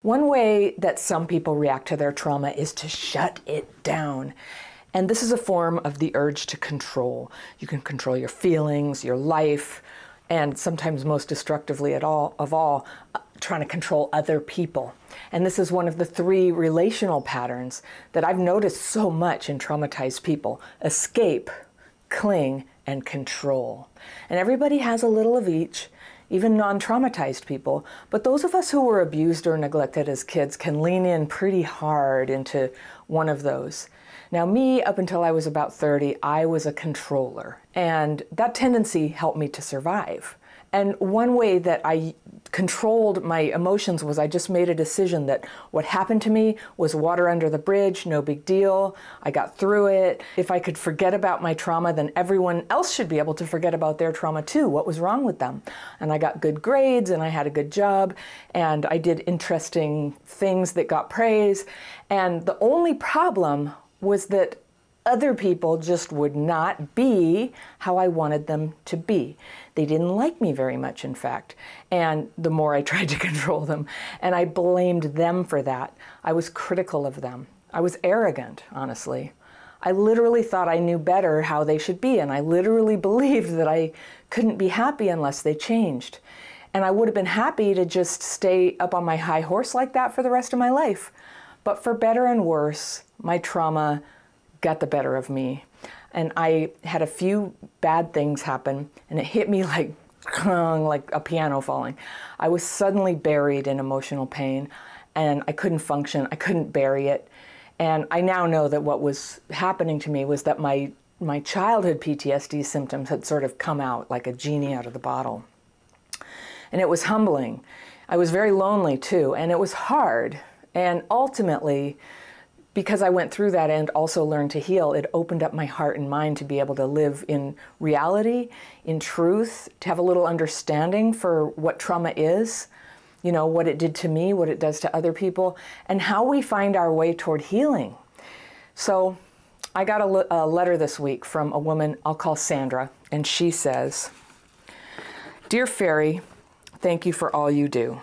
One way that some people react to their trauma is to shut it down. And this is a form of the urge to control. You can control your feelings, your life, and sometimes most destructively of all, trying to control other people. And this is one of the 3 relational patterns that I've noticed so much in traumatized people: escape, cling, and control. And everybody has a little of each, even non-traumatized people. But those of us who were abused or neglected as kids can lean in pretty hard into one of those. Now, me, up until I was about 30, I was a controller, and that tendency helped me to survive. And one way that I controlled my emotions was I just made a decision that what happened to me was water under the bridge, no big deal. I got through it. If I could forget about my trauma, then everyone else should be able to forget about their trauma too. What was wrong with them? And I got good grades, and I had a good job, and I did interesting things that got praise. And the only problem was that other people just would not be how I wanted them to be. They didn't like me very much, in fact. And the more I tried to control them, and I blamed them for that. I was critical of them. I was arrogant, honestly. I literally thought I knew better how they should be, and I literally believed that I couldn't be happy unless they changed. And I would have been happy to just stay up on my high horse like that for the rest of my life. But for better and worse, my trauma got the better of me. And I had a few bad things happen, and it hit me like a piano falling. I was suddenly buried in emotional pain, and I couldn't function. I couldn't bury it. And I now know that what was happening to me was that my childhood PTSD symptoms had sort of come out like a genie out of the bottle. And it was humbling. I was very lonely too, and it was hard. And ultimately, because I went through that and also learned to heal, it opened up my heart and mind to be able to live in reality, in truth, to have a little understanding for what trauma is, you know, what it did to me, what it does to other people, and how we find our way toward healing. So I got a letter this week from a woman I'll call Sandra, and she says, "Dear Fairy, thank you for all you do.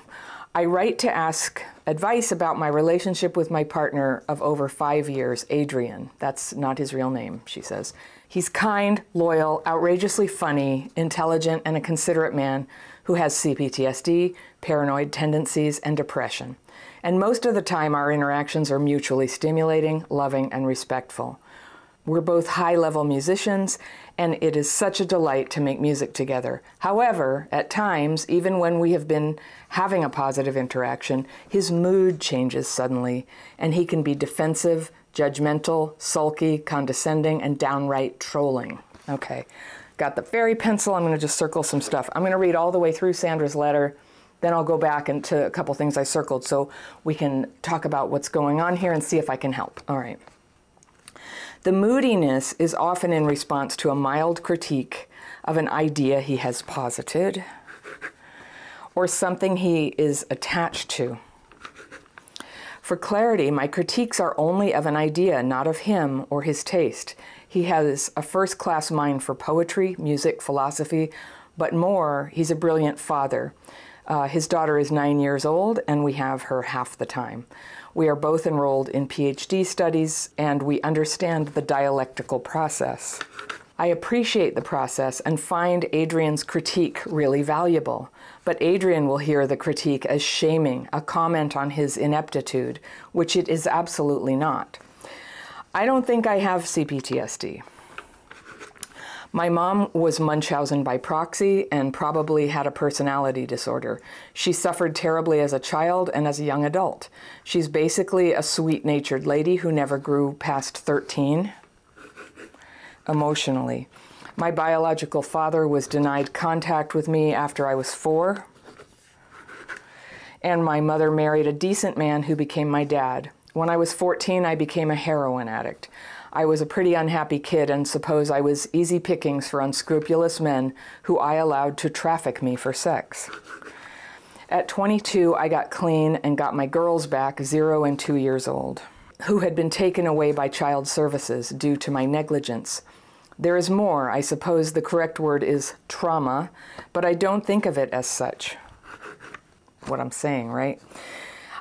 I write to ask advice about my relationship with my partner of over 5 years, Adrian." That's not his real name, she says. "He's kind, loyal, outrageously funny, intelligent, and a considerate man who has CPTSD, paranoid tendencies, and depression. And most of the time our interactions are mutually stimulating, loving, and respectful. We're both high-level musicians, and it is such a delight to make music together. However, at times, even when we have been having a positive interaction, his mood changes suddenly, and he can be defensive, judgmental, sulky, condescending, and downright trolling." Okay, got the fairy pencil. I'm going to just circle some stuff. I'm going to read all the way through Sandra's letter, then I'll go back into a couple things I circled so we can talk about what's going on here and see if I can help. All right. "The moodiness is often in response to a mild critique of an idea he has posited or something he is attached to. For clarity, my critiques are only of an idea, not of him or his taste. He has a first-class mind for poetry, music, philosophy, but more, he's a brilliant father. His daughter is 9 years old, and we have her half the time. We are both enrolled in PhD studies, and we understand the dialectical process. I appreciate the process and find Adrian's critique really valuable, but Adrian will hear the critique as shaming, a comment on his ineptitude, which it is absolutely not. I don't think I have CPTSD. My mom was Munchausen by proxy and probably had a personality disorder. She suffered terribly as a child and as a young adult. She's basically a sweet-natured lady who never grew past 13 emotionally. My biological father was denied contact with me after I was 4. And my mother married a decent man who became my dad. When I was 14, I became a heroin addict. I was a pretty unhappy kid and suppose I was easy pickings for unscrupulous men who I allowed to traffic me for sex. At 22, I got clean and got my girls back, 0 and 2 years old, who had been taken away by child services due to my negligence. There is more. I suppose the correct word is trauma, but I don't think of it as such. What I'm saying, right?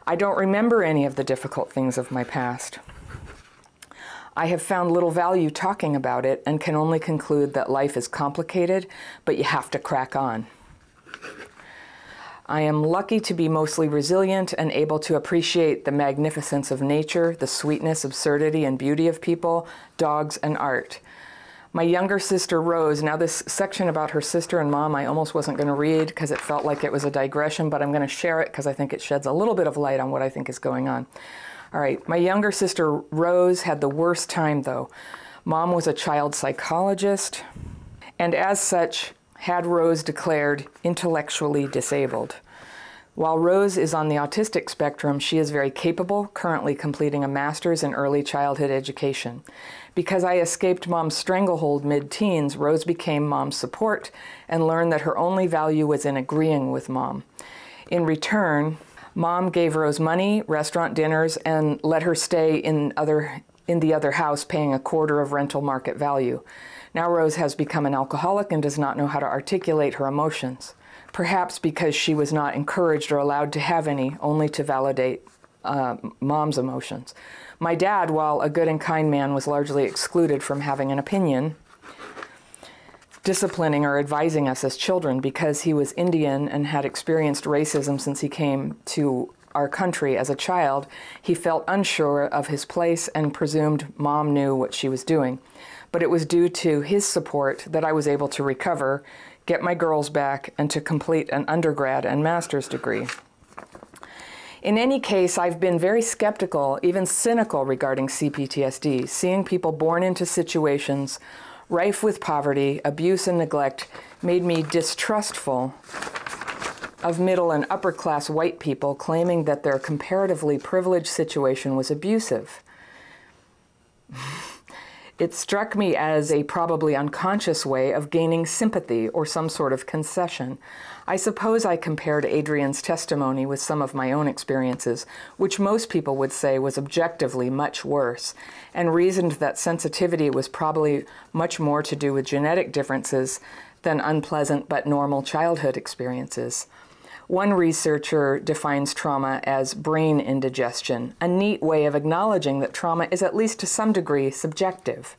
I don't remember any of the difficult things of my past. I have found little value talking about it and can only conclude that life is complicated, but you have to crack on. I am lucky to be mostly resilient and able to appreciate the magnificence of nature, the sweetness, absurdity, and beauty of people, dogs, and art. My younger sister, Rose, now this section about her sister and mom I almost wasn't going to read because it felt like it was a digression, but I'm going to share it because I think it sheds a little bit of light on what I think is going on. All right, my younger sister, Rose, had the worst time, though. Mom was a child psychologist, and as such, had Rose declared intellectually disabled. While Rose is on the autistic spectrum, she is very capable, currently completing a master's in early childhood education. Because I escaped Mom's stranglehold mid-teens, Rose became Mom's support and learned that her only value was in agreeing with Mom. In return, Mom gave Rose money, restaurant dinners, and let her stay in the other house, paying a quarter of rental market value. Now Rose has become an alcoholic and does not know how to articulate her emotions. Perhaps because she was not encouraged or allowed to have any, only to validate Mom's emotions. My dad, while a good and kind man, was largely excluded from having an opinion, disciplining or advising us as children because he was Indian and had experienced racism since he came to our country as a child. He felt unsure of his place and presumed Mom knew what she was doing. But it was due to his support that I was able to recover, get my girls back, and to complete an undergrad and master's degree. In any case, I've been very skeptical, even cynical regarding CPTSD. Seeing people born into situations rife with poverty, abuse, and neglect made me distrustful of middle and upper class white people claiming that their comparatively privileged situation was abusive. It struck me as a probably unconscious way of gaining sympathy or some sort of concession. I suppose I compared Adrian's testimony with some of my own experiences, which most people would say was objectively much worse, and reasoned that sensitivity was probably much more to do with genetic differences than unpleasant but normal childhood experiences. One researcher defines trauma as brain indigestion, a neat way of acknowledging that trauma is at least to some degree subjective.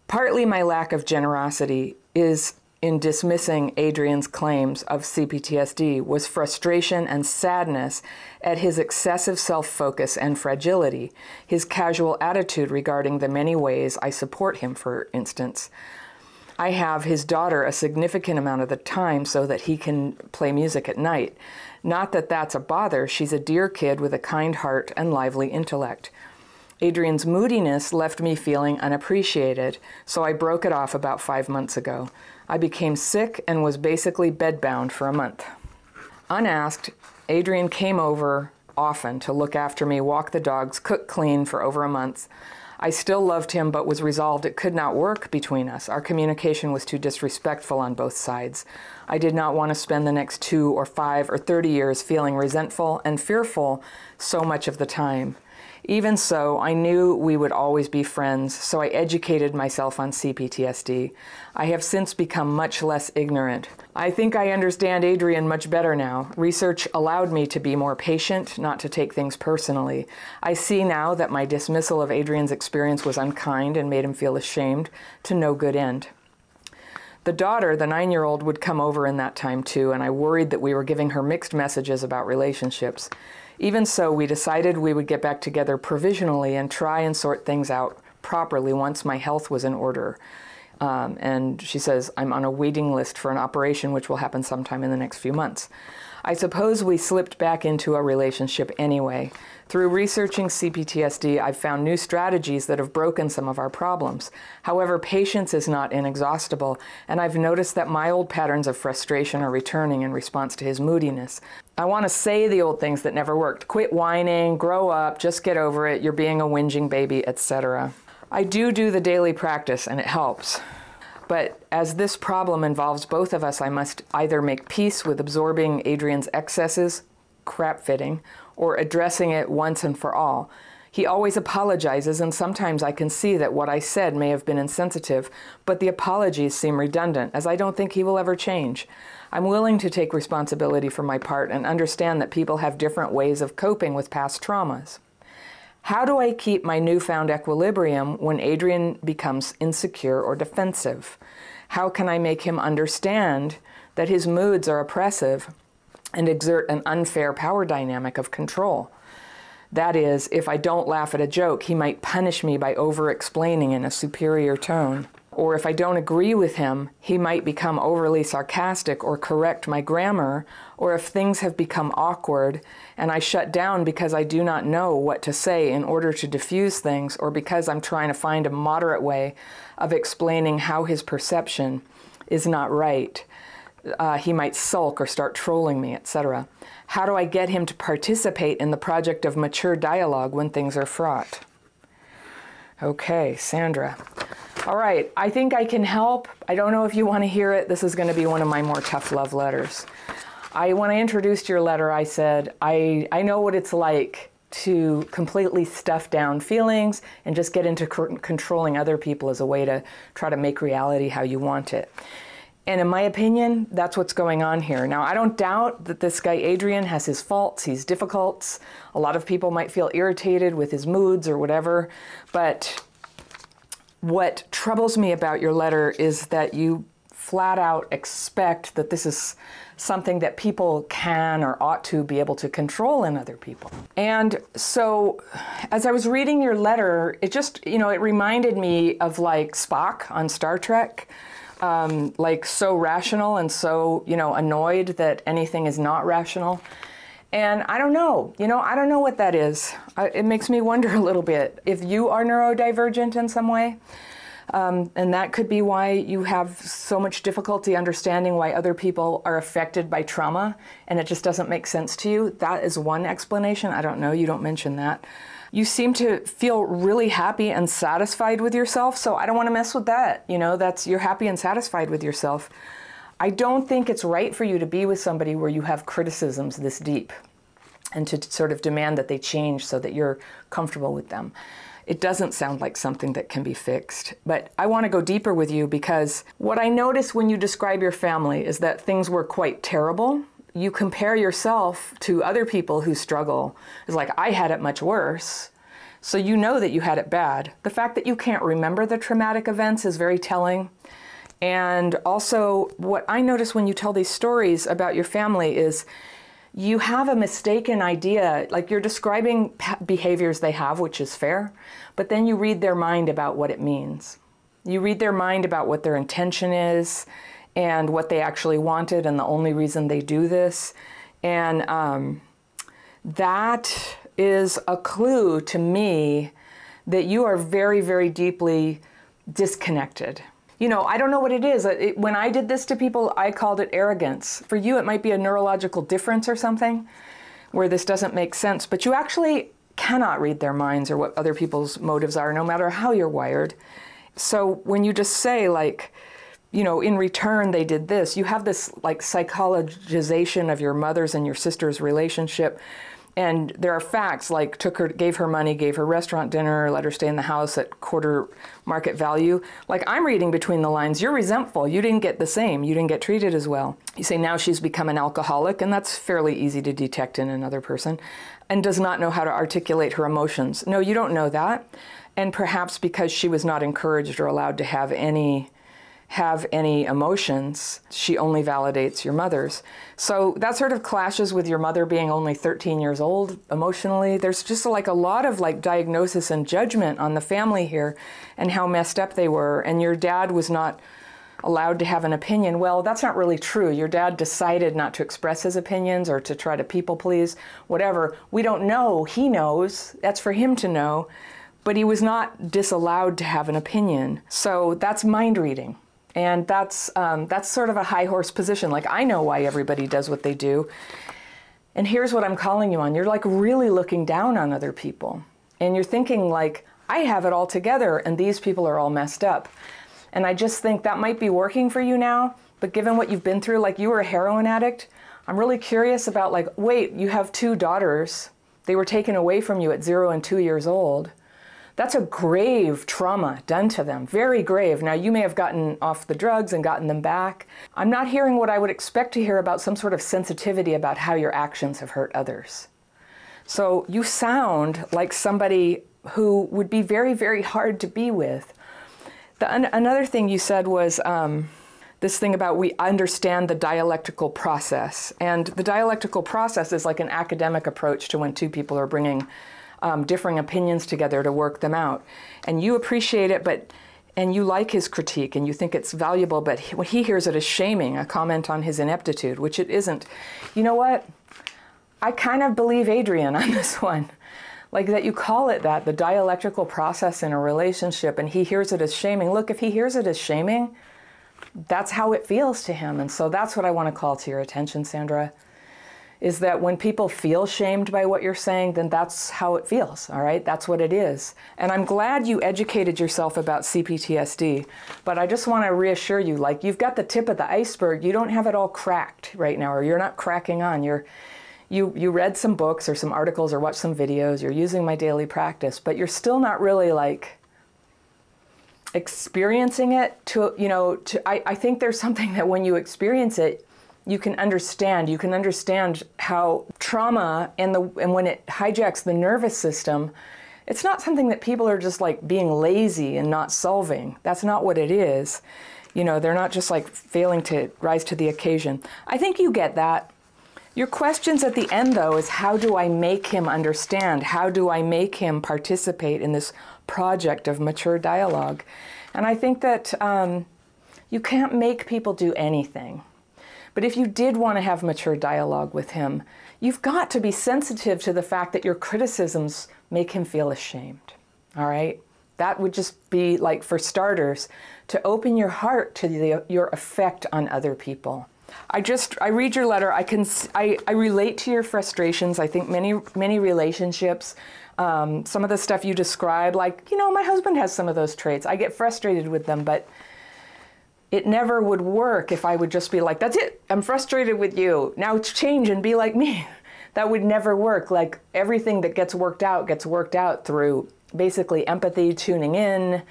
Partly my lack of generosity is in dismissing Adrian's claims of CPTSD was frustration and sadness at his excessive self-focus and fragility, his casual attitude regarding the many ways I support him, for instance. I have his daughter a significant amount of the time so that he can play music at night. Not that that's a bother. She's a dear kid with a kind heart and lively intellect. Adrian's moodiness left me feeling unappreciated, so I broke it off about 5 months ago. I became sick and was basically bedbound for a month. Unasked, Adrian came over often to look after me, walk the dogs, cook, clean for over a month. I still loved him, but was resolved it could not work between us. Our communication was too disrespectful on both sides. I did not want to spend the next 2 or 5 or 30 years feeling resentful and fearful so much of the time. Even so, I knew we would always be friends, so I educated myself on CPTSD. I have since become much less ignorant. I think I understand Adrian much better now. Research allowed me to be more patient, not to take things personally. I see now that my dismissal of Adrian's experience was unkind and made him feel ashamed, to no good end. The daughter, the 9-year-old, would come over in that time too, and I worried that we were giving her mixed messages about relationships. Even so, we decided we would get back together provisionally and try and sort things out properly once my health was in order. And she says, I'm on a waiting list for an operation which will happen sometime in the next few months. I suppose we slipped back into a relationship anyway. Through researching CPTSD, I've found new strategies that have broken some of our problems. However, patience is not inexhaustible, and I've noticed that my old patterns of frustration are returning in response to his moodiness. I want to say the old things that never worked. Quit whining, grow up, just get over it, you're being a whinging baby, etc. I do the daily practice, and it helps. But as this problem involves both of us, I must either make peace with absorbing Adrian's excesses, crap-fitting, or addressing it once and for all. He always apologizes, and sometimes I can see that what I said may have been insensitive, but the apologies seem redundant, as I don't think he will ever change. I'm willing to take responsibility for my part and understand that people have different ways of coping with past traumas. How do I keep my newfound equilibrium when Adrian becomes insecure or defensive? How can I make him understand that his moods are oppressive and exert an unfair power dynamic of control? That is, if I don't laugh at a joke, he might punish me by over-explaining in a superior tone. Or if I don't agree with him, he might become overly sarcastic or correct my grammar. Or if things have become awkward and I shut down because I do not know what to say in order to diffuse things, or because I'm trying to find a moderate way of explaining how his perception is not right, he might sulk or start trolling me, etc. How do I get him to participate in the project of mature dialogue when things are fraught? Okay, Sandra. All right, I think I can help. I don't know if you want to hear it. This is going to be one of my more tough love letters. When I introduced your letter, I said, I know what it's like to completely stuff down feelings and just get into controlling other people as a way to try to make reality how you want it. And in my opinion, that's what's going on here. Now, I don't doubt that this guy Adrian has his faults, he's difficult. A lot of people might feel irritated with his moods or whatever, but what troubles me about your letter is that you flat out expect that this is something that people can or ought to be able to control in other people. And so as I was reading your letter, it just, it reminded me of like Spock on Star Trek, like so rational and so, annoyed that anything is not rational. And I don't know, I don't know what that is. It makes me wonder a little bit if you are neurodivergent in some way. And that could be why you have so much difficulty understanding why other people are affected by trauma and it just doesn't make sense to you. That is one explanation. I don't know, you don't mention that. You seem to feel really happy and satisfied with yourself, so I don't want to mess with that. You're happy and satisfied with yourself. I don't think it's right for you to be with somebody where you have criticisms this deep and to sort of demand that they change so that you're comfortable with them. It doesn't sound like something that can be fixed. But I want to go deeper with you because what I notice when you describe your family is that things were quite terrible. You compare yourself to other people who struggle. It's like, I had it much worse. So you know that you had it bad. The fact that you can't remember the traumatic events is very telling. And also, what I notice when you tell these stories about your family is you have a mistaken idea, like you're describing behaviors they have, which is fair, but then you read their mind about what it means. You read their mind about what their intention is and what they actually wanted and the only reason they do this. And that is a clue to me that you are very, very deeply disconnected. I don't know what it is. When I did this to people, I called it arrogance. For you, it might be a neurological difference or something where this doesn't make sense, but you actually cannot read their minds or what other people's motives are, no matter how you're wired. So when you just say like, in return they did this, you have this like psychologization of your mother's and your sister's relationship. And there are facts like gave her money, gave her restaurant dinner, let her stay in the house at quarter market value. Like I'm reading between the lines, you're resentful. You didn't get the same. You didn't get treated as well. You say now she's become an alcoholic, and that's fairly easy to detect in another person, and does not know how to articulate her emotions. No, you don't know that. And perhaps because she was not encouraged or allowed to have any emotions, she only validates your mother's. So that sort of clashes with your mother being only 13 years old emotionally. There's just like a lot of like diagnosis and judgment on the family here and how messed up they were. And your dad was not allowed to have an opinion. Well, that's not really true. Your dad decided not to express his opinions or to try to people please, whatever. We don't know. He knows. That's for him to know. But he was not disallowed to have an opinion. So that's mind reading. And that's sort of a high horse position. Like, I know why everybody does what they do. And here's what I'm calling you on. You're like really looking down on other people. And you're thinking like, I have it all together and these people are all messed up. And I just think that might be working for you now. But given what you've been through, like you were a heroin addict, I'm really curious about like, wait, you have 2 daughters. They were taken away from you at 0 and 2 years old. That's a grave trauma done to them, very grave. Now, you may have gotten off the drugs and gotten them back. I'm not hearing what I would expect to hear about some sort of sensitivity about how your actions have hurt others. So you sound like somebody who would be very, very hard to be with. Another thing you said was this thing about we understand the dialectical process. And the dialectical process is like an academic approach to when two people are bringing differing opinions together to work them out. And you appreciate it, and you like his critique, and you think it's valuable, but when he hears it as shaming, a comment on his ineptitude, which it isn't. You know what? I kind of believe Adrian on this one. Like that you call it that, the dialectical process in a relationship, and he hears it as shaming. Look, if he hears it as shaming, that's how it feels to him. And so that's what I want to call to your attention, Sandra, is that when people feel shamed by what you're saying, then that's how it feels, all right? That's what it is. And I'm glad you educated yourself about CPTSD, but I just want to reassure you, like, you've got the tip of the iceberg. You don't have it all cracked right now, or you're not cracking on. You read some books or some articles or watched some videos. You're using my daily practice, but you're still not really, like, experiencing it I think there's something that when you experience it, you can understand how trauma and when it hijacks the nervous system, it's not something that people are just like being lazy and not solving. That's not what it is. They're not just like failing to rise to the occasion. I think you get that. Your questions at the end, though, is how do I make him understand? How do I make him participate in this project of mature dialogue? And I think that you can't make people do anything. But if you did want to have mature dialogue with him, you've got to be sensitive to the fact that your criticisms make him feel ashamed, all right? That would just be, like, for starters, to open your heart to your effect on other people. I read your letter. I relate to your frustrations. I think many relationships, some of the stuff you describe, like, my husband has some of those traits. I get frustrated with them, but it never would work if I would just be like, that's it, I'm frustrated with you, now change and be like me. That would never work. Like, everything that gets worked out through basically empathy, tuning in,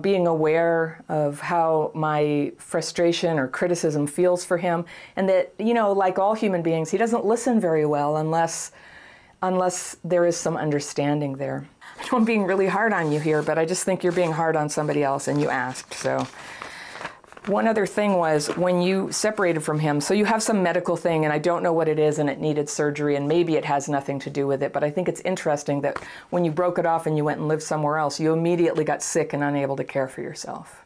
being aware of how my frustration or criticism feels for him. And that, like all human beings, he doesn't listen very well unless there is some understanding there. I know I'm being really hard on you here, but I just think you're being hard on somebody else, and you asked, so. One other thing was when you separated from him, so you have some medical thing, and I don't know what it is, and it needed surgery, and maybe it has nothing to do with it, but I think it's interesting that when you broke it off and you went and lived somewhere else, you immediately got sick and unable to care for yourself.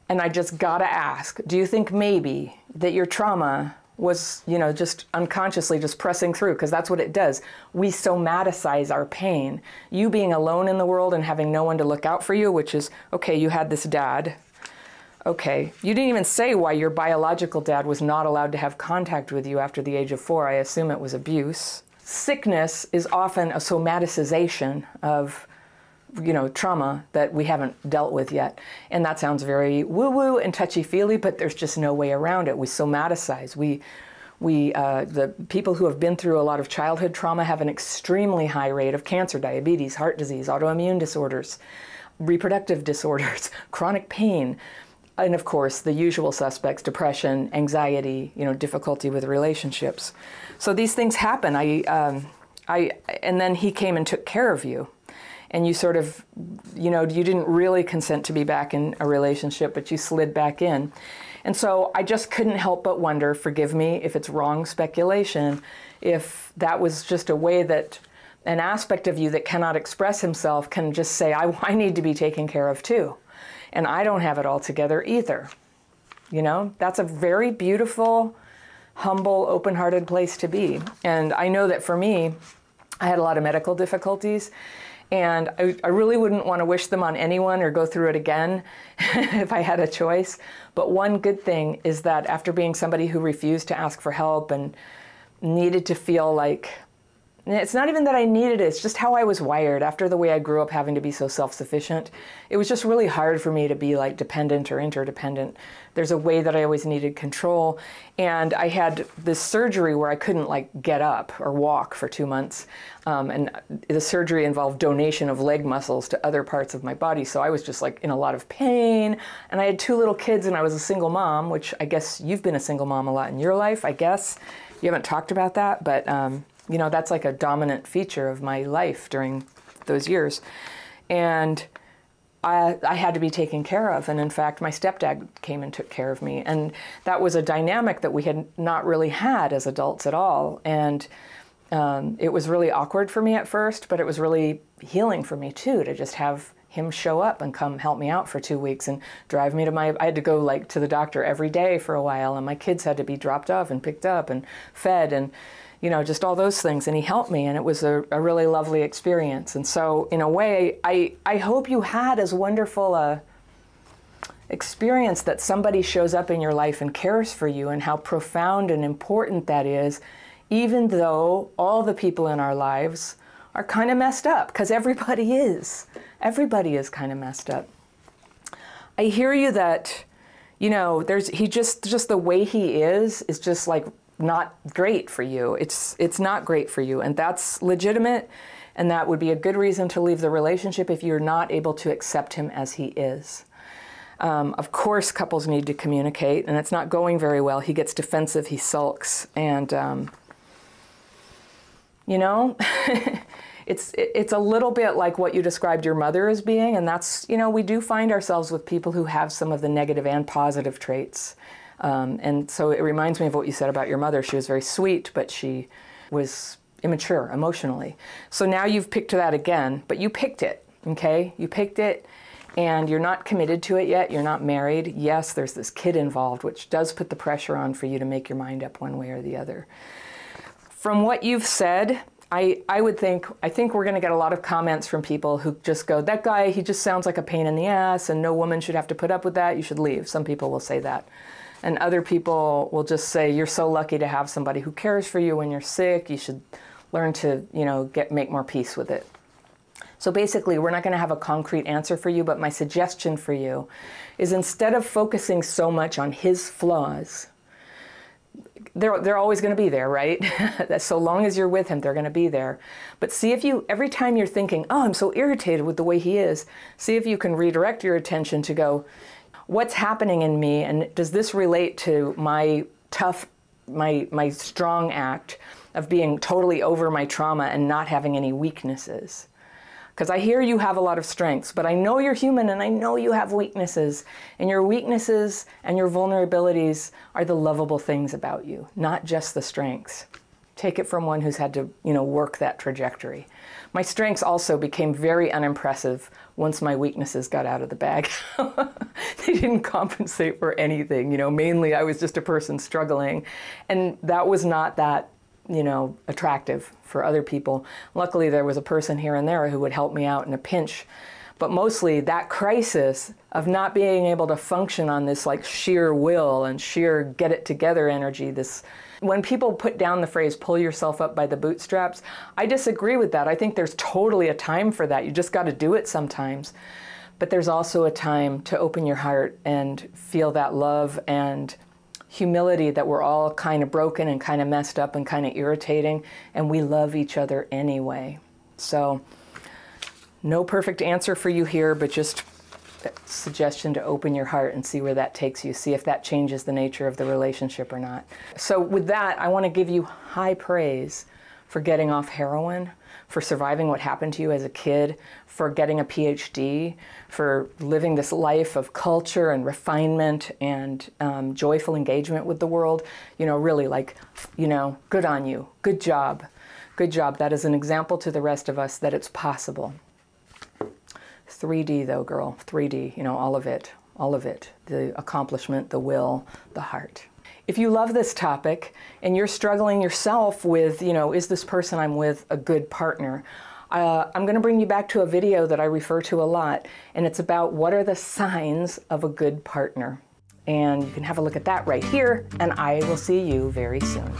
And I just gotta ask, do you think maybe that your trauma was, just unconsciously just pressing through? Because that's what it does. We somaticize our pain. You being alone in the world and having no one to look out for you, which is, okay, you had this dad. Okay, you didn't even say why your biological dad was not allowed to have contact with you after the age of 4. I assume it was abuse. Sickness is often a somaticization of, trauma that we haven't dealt with yet. And that sounds very woo-woo and touchy-feely, but there's just no way around it. We somaticize. The people who have been through a lot of childhood trauma have an extremely high rate of cancer, diabetes, heart disease, autoimmune disorders, reproductive disorders, chronic pain, and of course the usual suspects: depression, anxiety, difficulty with relationships. So these things happen. And then he came and took care of you, and you sort of, you didn't really consent to be back in a relationship, but you slid back in. And so I just couldn't help but wonder, forgive me if it's wrong speculation, if that was just a way that an aspect of you that cannot express himself can just say, I need to be taken care of too. And I don't have it all together either. That's a very beautiful, humble, open-hearted place to be. And I know that for me, I had a lot of medical difficulties, and I really wouldn't want to wish them on anyone or go through it again if I had a choice. But one good thing is that after being somebody who refused to ask for help and needed to feel like And it's not even that I needed it, it's just how I was wired. After the way I grew up having to be so self-sufficient, it was just really hard for me to be like dependent or interdependent. There's a way that I always needed control. And I had this surgery where I couldn't like get up or walk for 2 months. And the surgery involved donation of leg muscles to other parts of my body. So I was just like in a lot of pain. And I had 2 little kids and I was a single mom, which I guess you've been a single mom a lot in your life, I guess. You haven't talked about that, but you know, that's like a dominant feature of my life during those years. And I had to be taken care of. And in fact, my stepdad came and took care of me. And that was a dynamic that we had not really had as adults at all. And it was really awkward for me at first, but it was really healing for me too, to just have him show up and come help me out for 2 weeks and drive me to I had to go like to the doctor every day for a while, and my kids had to be dropped off and picked up and fed and, you know, just all those things. And he helped me, and it was a really lovely experience. And so in a way, I hope you had as wonderful a experience that somebody shows up in your life and cares for you, and how profound and important that is, even though all the people in our lives are kind of messed up, because everybody is. Everybody is kind of messed up. I hear you that, you know, he just the way he is just like not great for you. It's not great for you, and that's legitimate, and that would be a good reason to leave the relationship if you're not able to accept him as he is. Of course, couples need to communicate, and it's not going very well. He gets defensive, he sulks, and you know, it's a little bit like what you described your mother as being, and that's, you know, we do find ourselves with people who have some of the negative and positive traits. And so it reminds me of what you said about your mother. She was very sweet, but she was immature emotionally. So now you've picked that again, but you picked it, okay? You picked it, and you're not committed to it yet. You're not married. Yes, there's this kid involved, which does put the pressure on for you to make your mind up one way or the other. From what you've said, I think we're going to get a lot of comments from people who just go, that guy, he just sounds like a pain in the ass, and no woman should have to put up with that. You should leave. Some people will say that. And other people will just say, you're so lucky to have somebody who cares for you when you're sick. You should learn to, you know, make more peace with it. So basically, we're not going to have a concrete answer for you, but my suggestion for you is, instead of focusing so much on his flaws, they're always going to be there, right? So long as you're with him, they're going to be there. But see if you, every time you're thinking, oh, I'm so irritated with the way he is, see if you can redirect your attention to go, what's happening in me, and does this relate to my my strong act of being totally over my trauma and not having any weaknesses? Because I hear you have a lot of strengths, but I know you're human, and I know you have weaknesses. And your weaknesses and your vulnerabilities are the lovable things about you, not just the strengths. Take it from one who's had to, you know, work that trajectory. My strengths also became very unimpressive once my weaknesses got out of the bag. They didn't compensate for anything. You know, mainly I was just a person struggling, and that was not that, you know, attractive for other people. Luckily, there was a person here and there who would help me out in a pinch. But mostly that crisis of not being able to function on this like sheer will and sheer get it together energy, this, when people put down the phrase, pull yourself up by the bootstraps, I disagree with that. I think there's totally a time for that. You just got to do it sometimes. But there's also a time to open your heart and feel that love and humility that we're all kind of broken and kind of messed up and kind of irritating, and we love each other anyway. So no perfect answer for you here, but just a suggestion to open your heart and see where that takes you. See if that changes the nature of the relationship or not. So with that, I want to give you high praise for getting off heroin, for surviving what happened to you as a kid, for getting a PhD, for living this life of culture and refinement and joyful engagement with the world. You know, really, like, you know, good on you. Good job. Good job. That is an example to the rest of us that it's possible. 3D though, girl. 3D, you know, all of it. All of it. The accomplishment, the will, the heart. If you love this topic and you're struggling yourself with, you know, is this person I'm with a good partner? I'm going to bring you back to a video that I refer to a lot, and it's about what are the signs of a good partner. And you can have a look at that right here, and I will see you very soon.